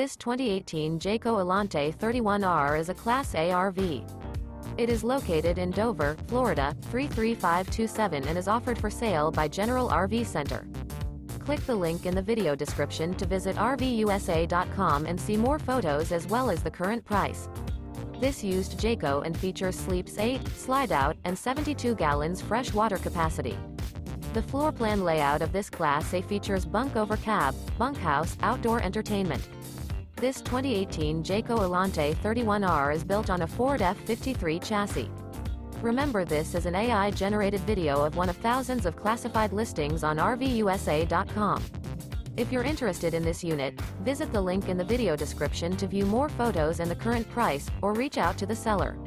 This 2018 Jayco Alante 31R is a Class A RV. It is located in Dover, Florida, 33527 and is offered for sale by General RV Center. Click the link in the video description to visit RVUSA.com and see more photos as well as the current price. This used Jayco and features sleeps 8, Slideout, and 72 gallons fresh water capacity. The floor plan layout of this Class A features Bunk Over Cab, Bunkhouse, outdoor entertainment. This 2018 Jayco Alante 31R is built on a Ford F53 chassis. Remember, this is an AI-generated video of one of thousands of classified listings on RVUSA.com. If you're interested in this unit, visit the link in the video description to view more photos and the current price, or reach out to the seller.